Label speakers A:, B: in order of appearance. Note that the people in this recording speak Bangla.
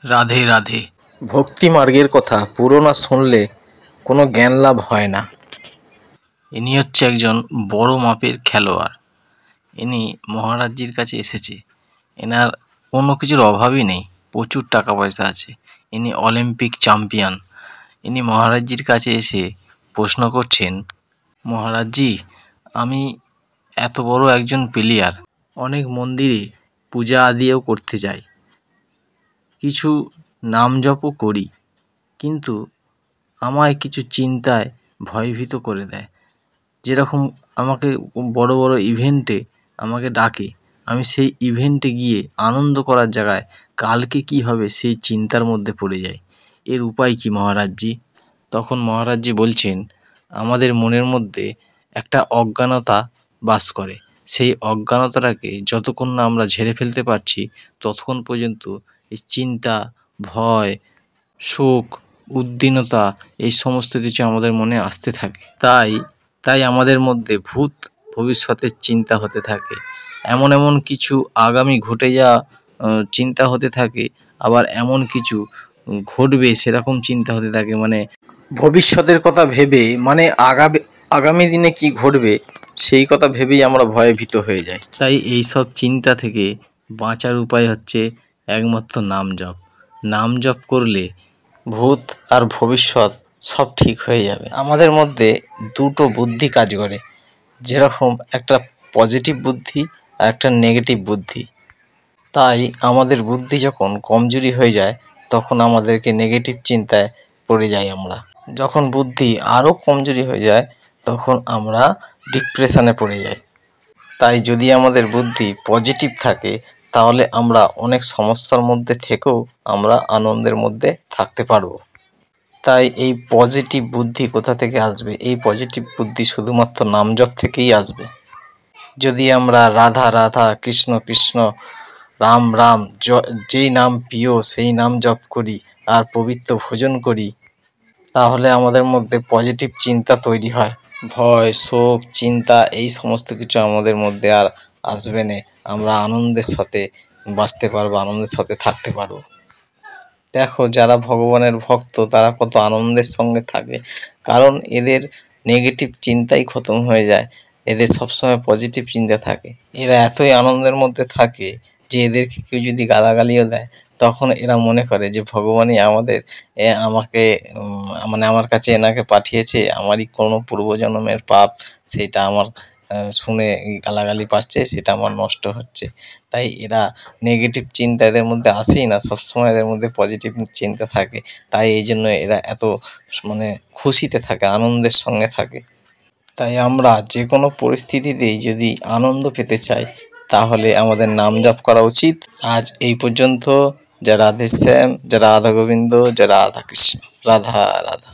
A: রাধে রাধে।
B: ভক্তি মার্গের কথা পুরো না শুনলে কোনো জ্ঞান লাভ হয় না।
A: ইনি হচ্ছে একজন বড় মাপের খেলোয়াড়। ইনি মহারাজজির কাছে এসেছে। এনার কোনো কিছুর অভাবই নেই, প্রচুর টাকা পয়সা আছে। ইনি অলিম্পিক চ্যাম্পিয়ন। ইনি মহারাজজির কাছে এসে প্রশ্ন করছেন, মহারাজজি, আমি এত বড় একজন প্লেয়ার, অনেক মন্দিরে পূজা আদিও করতে যাই, কিছু নাম জপও করি, কিন্তু আমায় কিছু চিন্তায় ভয়ভীত করে দেয়। যেরকম আমাকে বড় বড় ইভেন্টে আমাকে ডাকে, আমি সেই ইভেন্টে গিয়ে আনন্দ করার জায়গায় কালকে কি হবে সেই চিন্তার মধ্যে পড়ে যাই। এর উপায় কি মহারাজজি? তখন মহারাজজি বলছেন, আমাদের মনের মধ্যে একটা অজ্ঞানতা বাস করে। সেই অজ্ঞানতাটাকে যতক্ষণ না আমরা ঝেড়ে ফেলতে পারছি ততক্ষণ পর্যন্ত এই চিন্তা, ভয়, শোক, উদ্বিগ্নতা এই সমস্ত কিছু আমাদের মনে আসতে থাকে। তাই আমাদের মধ্যে ভূত ভবিষ্যতের চিন্তা হতে থাকে, এমন এমন কিছু আগামী ঘটে যাওয়া চিন্তা হতে থাকে, আবার এমন কিছু ঘটবে সেরকম চিন্তা হতে থাকে। মানে
B: ভবিষ্যতের কথা ভেবে, মানে আগামী দিনে কি ঘটবে সেই কথা ভেবেই আমরা ভয়ে ভীত হয়ে যাই।
A: তাই এই সব চিন্তা থেকে বাঁচার উপায় হচ্ছে একমাত্র নাম জপ। নাম জপ করলে
B: ভূত আর ভবিষ্যৎ সব ঠিক হয়ে যাবে। আমাদের মধ্যে দুটো বুদ্ধি কাজ করে, যেরকম একটা পজিটিভ বুদ্ধি আর একটা নেগেটিভ বুদ্ধি। তাই আমাদের বুদ্ধি যখন কমজোরি হয়ে যায় তখন আমাদেরকে নেগেটিভ চিন্তায় পড়ে যাই আমরা। যখন বুদ্ধি আরও কমজোরি হয়ে যায় তখন আমরা ডিপ্রেশনে পড়ে যাই। তাই যদি আমাদের বুদ্ধি পজিটিভ থাকে তাহলে আমরা অনেক সমস্যার মধ্যে থেকেও আমরা আনন্দের মধ্যে থাকতে পারবো। তাই এই পজিটিভ বুদ্ধি কোথা থেকে আসবে? এই পজিটিভ বুদ্ধি শুধুমাত্র নাম জপ থেকেই আসবে। যদি আমরা রাধা রাধা, কৃষ্ণ কৃষ্ণ, রাম রাম, যেই নাম প্রিয় সেই নাম জপ করি আর পবিত্র ভোজন করি, তাহলে আমাদের মধ্যে পজিটিভ চিন্তা তৈরি হয়। ভয়, শোক, চিন্তা এই সমস্ত কিছু আমাদের মধ্যে আর আসবে না। আমরা আনন্দের সাথে বাঁচতে পারবো, আনন্দের সাথে থাকতে পারবো। দেখো, যারা ভগবানের ভক্ত তারা কত আনন্দের সঙ্গে থাকে, কারণ এদের নেগেটিভ চিন্তাই খতম হয়ে যায়, এদের সবসময় পজিটিভ চিন্তা থাকে। এরা এতই আনন্দের মধ্যে থাকে যে এদেরকে কেউ যদি গালাগালিও দেয় তখন এরা মনে করে যে ভগবানই আমাকে মানে আমার কাছে এনাকে পাঠিয়েছে, আমারই কোনো পূর্বজন্মের পাপ সেটা আমার শুনে গালাগালি পাচ্ছে, সেটা আমার নষ্ট হচ্ছে। তাই এরা নেগেটিভ চিন্তা এদের মধ্যে আসেই না, সবসময় এদের মধ্যে পজিটিভ চিন্তা থাকে। তাই এই জন্য এরা এত মানে খুশিতে থাকে, আনন্দের সঙ্গে থাকে। তাই আমরা যে কোনো পরিস্থিতিতেই যদি আনন্দ পেতে চাই তাহলে আমাদের নাম জপ করা উচিত। আজ এই পর্যন্ত। জয় রাধেশ্যাম, জয় রাধা গোবিন্দ, জয় রাধা কৃষ্ণ, রাধা রাধা।